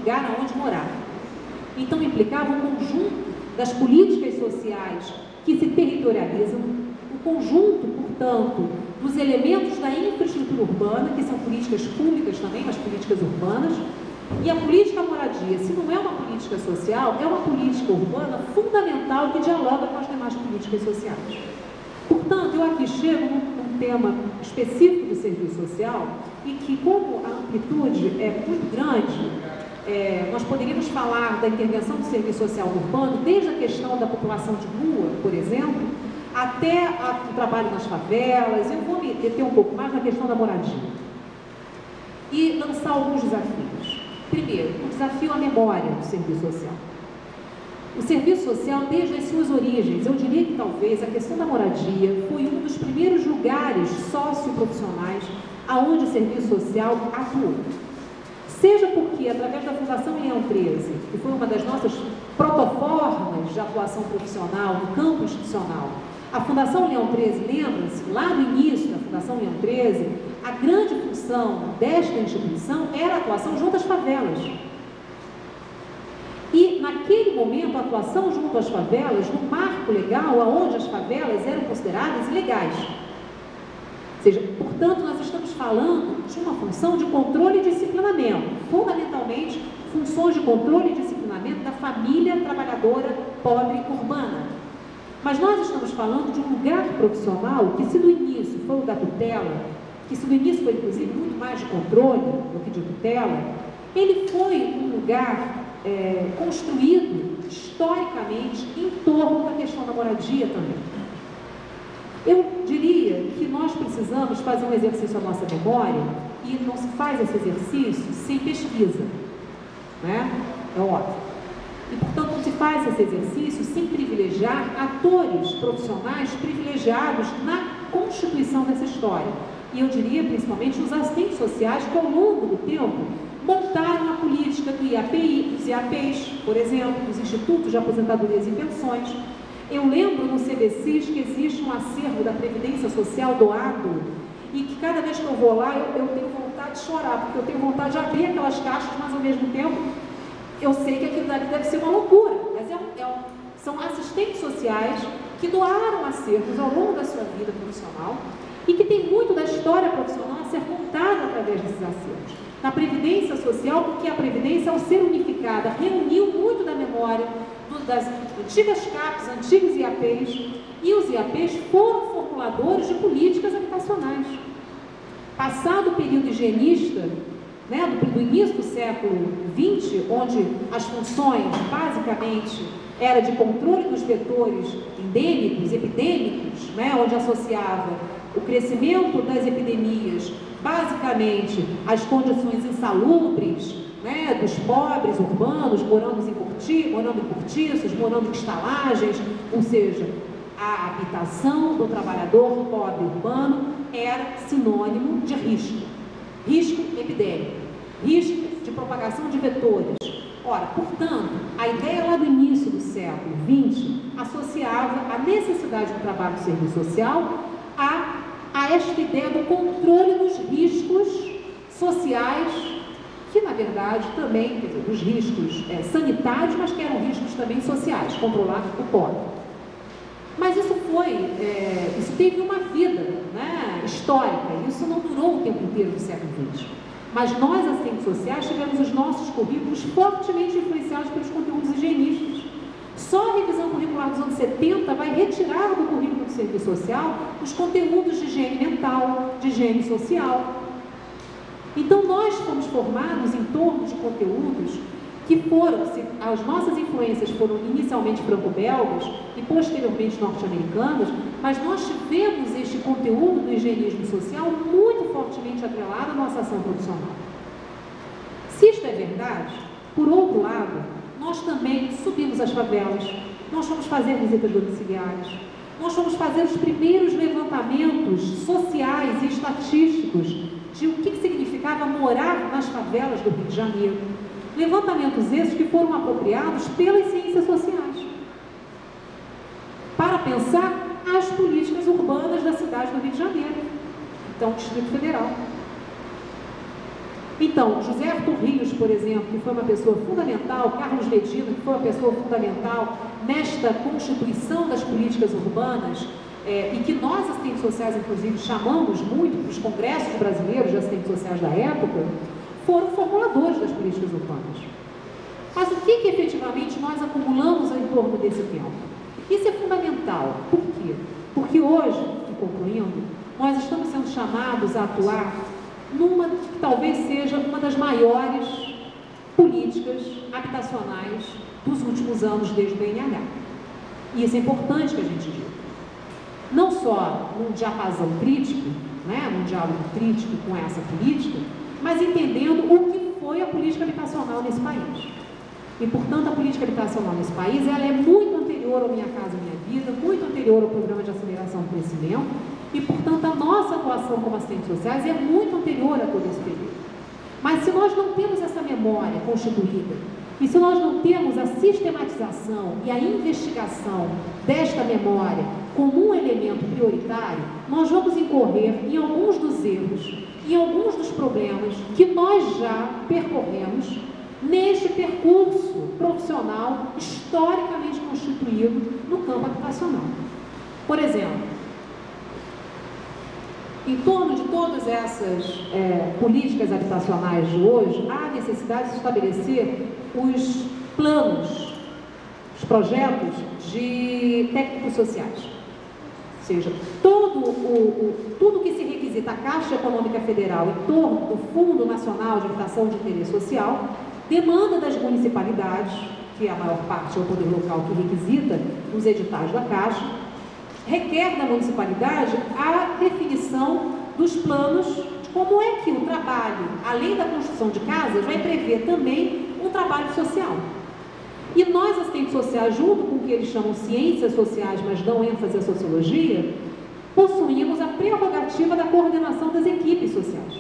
lugar aonde morar. Então implicava um conjunto das políticas sociais que se territorializam, o conjunto, portanto, dos elementos da infraestrutura urbana, que são políticas públicas também, mas políticas urbanas, e a política moradia, se não é uma política social, é uma política urbana fundamental que dialoga com as demais políticas sociais. Portanto, eu aqui chego num tema específico do serviço social e que, como a amplitude é muito grande, nós poderíamos falar da intervenção do serviço social urbano, desde a questão da população de rua, por exemplo, até o trabalho nas favelas. Eu vou me deter um pouco mais na questão da moradia e lançar alguns desafios. Primeiro, o desafio à memória do serviço social. O serviço social, desde as suas origens, eu diria que talvez a questão da moradia foi um dos primeiros lugares socioprofissionais aonde o serviço social atuou. Seja porque, através da Fundação Leão 13, que foi uma das nossas protoformas de atuação profissional no campo institucional, a Fundação Leão 13, lembra-se, lá no início da Fundação Leão 13, a grande função desta instituição era a atuação junto às favelas. E, naquele momento, a atuação junto às favelas, no marco legal, onde as favelas eram consideradas ilegais. Ou seja, portanto, nós estamos falando de uma função de controle e disciplinamento, fundamentalmente, funções de controle e disciplinamento da família trabalhadora pobre urbana. Mas nós estamos falando de um lugar profissional que, se do início foi o da tutela, que se do início foi, inclusive, muito mais de controle do que de tutela, ele foi um lugar construído historicamente em torno da questão da moradia também. Eu diria que nós precisamos fazer um exercício à nossa memória e não se faz esse exercício sem pesquisa, né? É óbvio. E, portanto, não se faz esse exercício sem privilegiar atores profissionais privilegiados na constituição dessa história. E eu diria, principalmente, os assistentes sociais que, ao longo do tempo, montaram a política do IAPI, dos IAPs, por exemplo, dos Institutos de Aposentadorias e Pensões. Eu lembro no CBCIS que existe um acervo da Previdência Social doado e que cada vez que eu vou lá, eu tenho vontade de chorar, porque eu tenho vontade de abrir aquelas caixas, mas ao mesmo tempo eu sei que aquilo dali deve ser uma loucura. Mas são assistentes sociais que doaram acervos ao longo da sua vida profissional e que tem muito da história profissional a ser contada através desses acervos. Na Previdência Social, porque a Previdência, ao ser unificada, reuniu muito da memória das antigas CAPs, antigos IAPs, e os IAPs foram formuladores de políticas habitacionais. Passado o período higienista, né, do início do século XX, onde as funções, basicamente, era de controle dos vetores endêmicos, epidêmicos, né, onde associava o crescimento das epidemias, basicamente, as condições insalubres, né, dos pobres urbanos, morando em cortiços, morando em estalagens, ou seja, a habitação do trabalhador pobre urbano era sinônimo de risco epidêmico, risco de propagação de vetores. Ora, portanto, a ideia lá do início do século XX associava a necessidade do trabalho do serviço social a esta ideia do controle dos riscos sociais, que na verdade também, quer dizer, dos riscos sanitários, mas que eram riscos também sociais, controlar o pobre. Mas isso teve uma vida, né, histórica, isso não durou o tempo inteiro do século XX. Mas nós, assistentes sociais, tivemos os nossos currículos fortemente influenciados pelos conteúdos higienistas. Só a revisão curricular dos anos 70 vai retirar do currículo do serviço social os conteúdos de higiene mental, de higiene social. Então, nós fomos formados em torno de conteúdos que as nossas influências foram inicialmente franco-belgas e posteriormente norte-americanas, mas nós tivemos este conteúdo do higienismo social muito fortemente atrelado à nossa ação profissional. Se isto é verdade, por outro lado, nós também subimos as favelas, nós fomos fazer visitas domiciliares, nós fomos fazer os primeiros levantamentos sociais e estatísticos de o que significava morar nas favelas do Rio de Janeiro. Levantamentos esses que foram apropriados pelas ciências sociais para pensar as políticas urbanas da cidade do Rio de Janeiro, então Distrito Federal. Então, José Arthur Rios, por exemplo, que foi uma pessoa fundamental, Carlos Medina, que foi uma pessoa fundamental nesta constituição das políticas urbanas, e que nós, assistentes sociais, inclusive, chamamos muito para os congressos brasileiros de assistentes sociais da época, foram formuladores das políticas urbanas. Mas o que efetivamente nós acumulamos em torno desse tempo? Isso é fundamental. Por quê? Porque hoje, e concluindo, nós estamos sendo chamados a atuar numa que talvez seja uma das maiores políticas habitacionais dos últimos anos desde o BNH. E isso é importante que a gente diga. Não só num diapasão crítico, num diálogo crítico com essa política, mas entendendo o que foi a política habitacional nesse país. E, portanto, a política habitacional nesse país, ela é muito anterior ao Minha Casa Minha Vida, muito anterior ao Programa de Aceleração do Crescimento, e, portanto, a nossa atuação como assistentes sociais é muito anterior a todo esse período. Mas se nós não temos essa memória constituída, e se nós não temos a sistematização e a investigação desta memória como um elemento prioritário, nós vamos incorrer em alguns dos erros, em alguns dos problemas que nós já percorremos neste percurso profissional historicamente constituído no campo habitacional. Por exemplo, em torno de todas essas políticas habitacionais de hoje, há necessidade de se estabelecer os planos, os projetos de técnicos sociais. Ou seja, tudo que se requisita a Caixa Econômica Federal em torno do Fundo Nacional de Habitação de Interesse Social demanda das municipalidades, que a maior parte é o poder local que requisita nos editais da Caixa, requer da municipalidade a definição dos planos de como é que o trabalho, além da construção de casas, vai prever também um trabalho social. E nós, assistentes sociais, junto com o que eles chamam ciências sociais, mas dão ênfase à sociologia, possuímos a prerrogativa da coordenação das equipes sociais.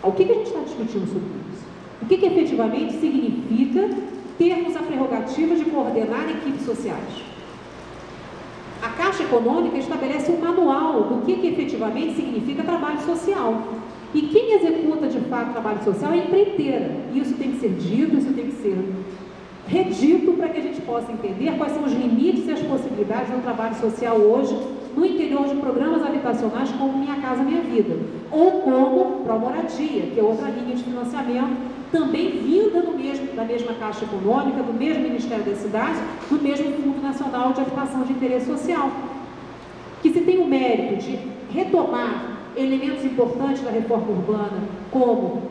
O que a gente está discutindo sobre isso? O que efetivamente significa termos a prerrogativa de coordenar equipes sociais? A Caixa Econômica estabelece um manual do que efetivamente significa trabalho social. E quem executa de fato trabalho social é a empreiteira. Isso tem que ser dito, isso tem que ser redito para que a gente possa entender quais são os limites e as possibilidades do trabalho social hoje no interior de programas habitacionais como Minha Casa Minha Vida, ou como Promoradia, que é outra linha de financiamento, também vinda da mesma Caixa Econômica, do mesmo Ministério das Cidades, do mesmo Fundo Nacional de Habitação de Interesse Social, que se tem o mérito de retomar elementos importantes da reforma urbana, como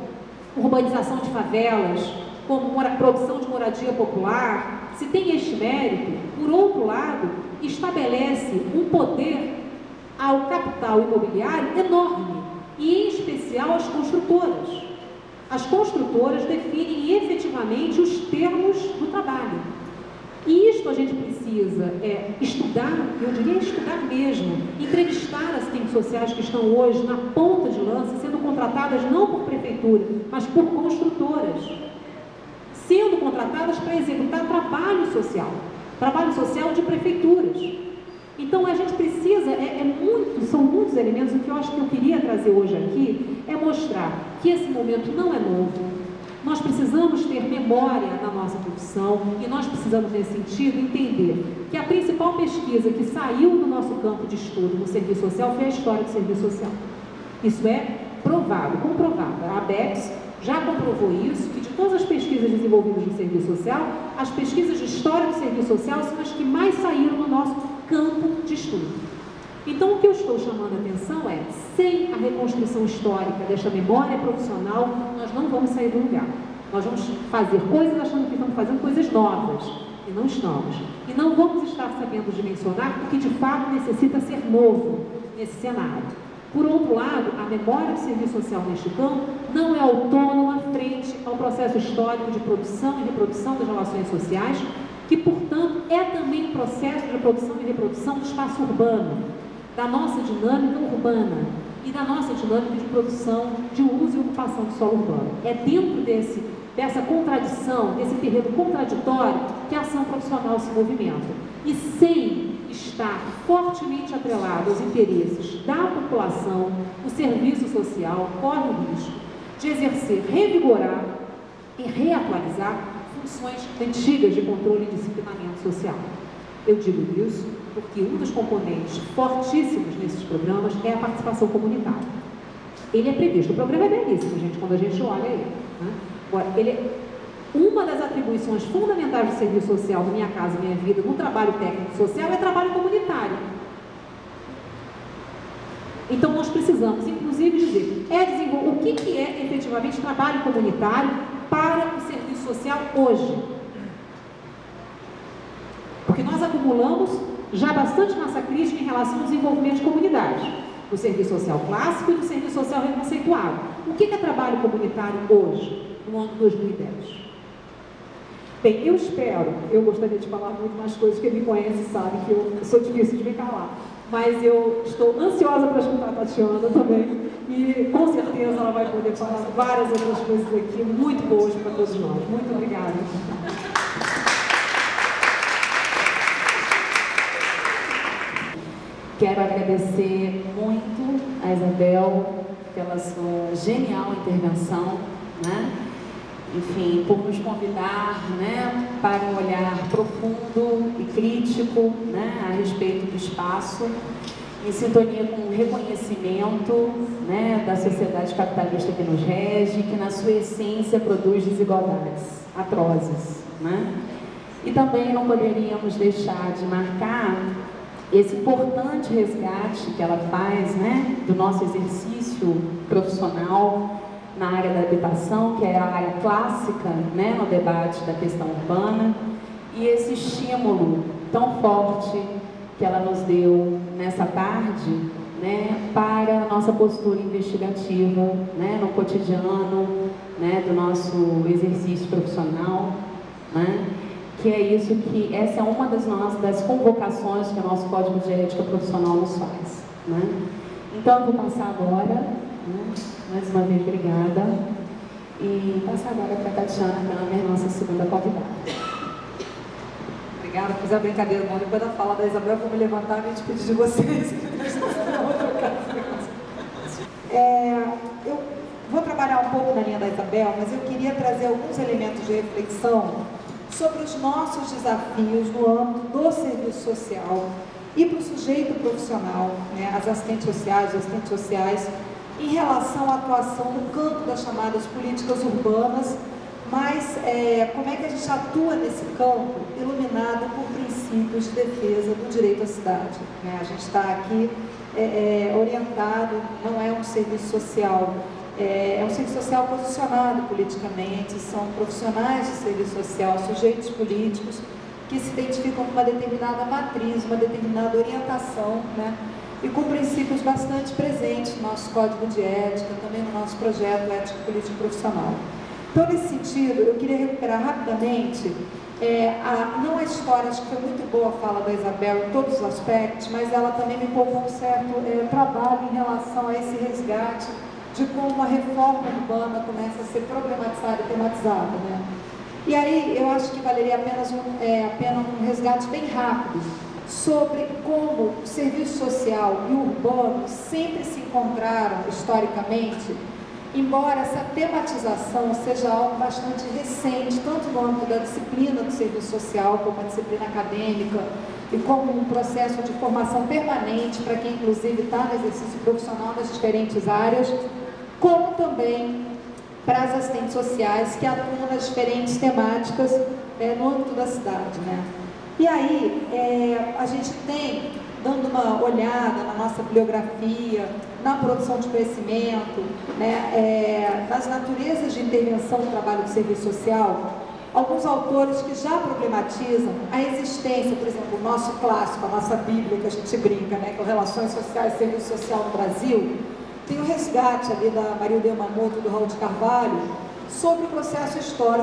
urbanização de favelas, como produção de moradia popular, se tem este mérito, por outro lado, estabelece um poder ao capital imobiliário enorme, e em especial às construtoras. As construtoras definem efetivamente os termos do trabalho. E isto a gente precisa estudar, eu diria estudar mesmo, entrevistar assistentes sociais que estão hoje na ponta de lança, sendo contratadas não por prefeitura, mas por construtoras, sendo contratadas para executar trabalho social de prefeituras. Então a gente precisa, são muitos elementos. O que eu acho que eu queria trazer hoje aqui é mostrar que esse momento não é novo. Nós precisamos ter memória na nossa profissão e nós precisamos, nesse sentido, entender que a principal pesquisa que saiu do nosso campo de estudo no serviço social foi a história do serviço social. Isso é provado, comprovado. A ABEPS já comprovou isso, que de todas as pesquisas desenvolvidas no serviço social, as pesquisas de história do serviço social são as que mais saíram do nosso campo de estudo. Então, o que eu estou chamando a atenção é, sem a reconstrução histórica desta memória profissional, nós não vamos sair do lugar. Nós vamos fazer coisas achando que estamos fazendo coisas novas, e não estamos. E não vamos estar sabendo dimensionar o que de fato necessita ser novo nesse cenário. Por outro lado, a memória do serviço social neste campo não é autônoma frente ao processo histórico de produção e reprodução das relações sociais, que, portanto, é também um processo de produção e reprodução do espaço urbano, da nossa dinâmica urbana e da nossa dinâmica de produção, de uso e ocupação do solo urbano. É dentro dessa contradição, desse terreno contraditório, que a ação profissional se movimenta. E sem estar fortemente atrelado aos interesses da população, o serviço social corre o risco de exercer, revigorar e reatualizar funções antigas de controle e disciplinamento social. Eu digo isso porque um dos componentes fortíssimos nesses programas é a participação comunitária. Ele é previsto, o programa é belíssimo, gente, quando a gente olha ele. Né? Agora, uma das atribuições fundamentais do serviço social do Minha Casa Minha Vida no trabalho técnico social é trabalho comunitário. Então, nós precisamos, inclusive, dizer o que é efetivamente trabalho comunitário para o serviço social hoje. Porque nós acumulamos já bastante massa crítica em relação ao desenvolvimento de comunidades, do serviço social clássico e do serviço social reconceituado. O que é trabalho comunitário hoje, no ano 2010? Bem, eu gostaria de falar muito mais coisas, quem me conhece sabe que eu sou difícil de me calar, mas eu estou ansiosa para escutar a Tatiana também, e com certeza ela vai poder falar várias outras coisas aqui, muito boas para todos nós. Muito obrigada. Quero agradecer muito a Isabel pela sua genial intervenção, né? Enfim, por nos convidar, né, para um olhar profundo e crítico, né, a respeito do espaço, em sintonia com o reconhecimento, né, da sociedade capitalista que nos rege, que na sua essência produz desigualdades atrozes, né? E também não poderíamos deixar de marcar esse importante resgate que ela faz, né, do nosso exercício profissional na área da habitação, que é a área clássica, né, no debate da questão urbana, e esse estímulo tão forte que ela nos deu nessa tarde, né, para a nossa postura investigativa, né, no cotidiano, né, do nosso exercício profissional, né, que é isso que, essa é uma das convocações que o nosso Código de Ética Profissional nos faz, né. Então, eu vou passar agora, né, mais uma vez, obrigada, e passar agora para a Tatiana Câmara, nossa segunda convidada. Obrigada, fiz a brincadeira, bom, depois da fala da Isabel, eu vou me levantar e te pedir de vocês. Eu vou trabalhar um pouco na linha da Isabel, mas eu queria trazer alguns elementos de reflexão sobre os nossos desafios no âmbito do serviço social e para o sujeito profissional, né, as assistentes sociais, os assistentes sociais, em relação à atuação no campo das chamadas políticas urbanas, mas como é que a gente atua nesse campo iluminado por princípios de defesa do direito à cidade, né? A gente está aqui orientado, não é um serviço social, é um serviço social posicionado politicamente, são profissionais de serviço social, sujeitos políticos que se identificam com uma determinada matriz, uma determinada orientação, né? E com princípios bastante presentes no nosso Código de Ética, também no nosso projeto Ético Político Profissional. Então, nesse sentido, eu queria recuperar rapidamente, não a história, acho que foi muito boa a fala da Isabel em todos os aspectos, mas ela também me poupou um certo trabalho em relação a esse resgate de como a reforma urbana começa a ser problematizada e tematizada, né? E aí, eu acho que valeria apenas a pena um resgate bem rápido sobre como o serviço social e o urbano sempre se encontraram historicamente, embora essa tematização seja algo bastante recente, tanto no âmbito da disciplina do serviço social, como a disciplina acadêmica, e como um processo de formação permanente para quem, inclusive, está no exercício profissional nas diferentes áreas, como também para as assistentes sociais que atuam nas diferentes temáticas no âmbito da cidade, né? E aí, a gente tem, dando uma olhada na nossa bibliografia, na produção de conhecimento, né, nas naturezas de intervenção do trabalho do serviço social, alguns autores que já problematizam a existência, por exemplo, o nosso clássico, a nossa Bíblia, que a gente brinca, né, com Relações Sociais e Serviço Social no Brasil, tem o resgate ali da Maria Yamamoto, do Raul de Carvalho, sobre o processo histórico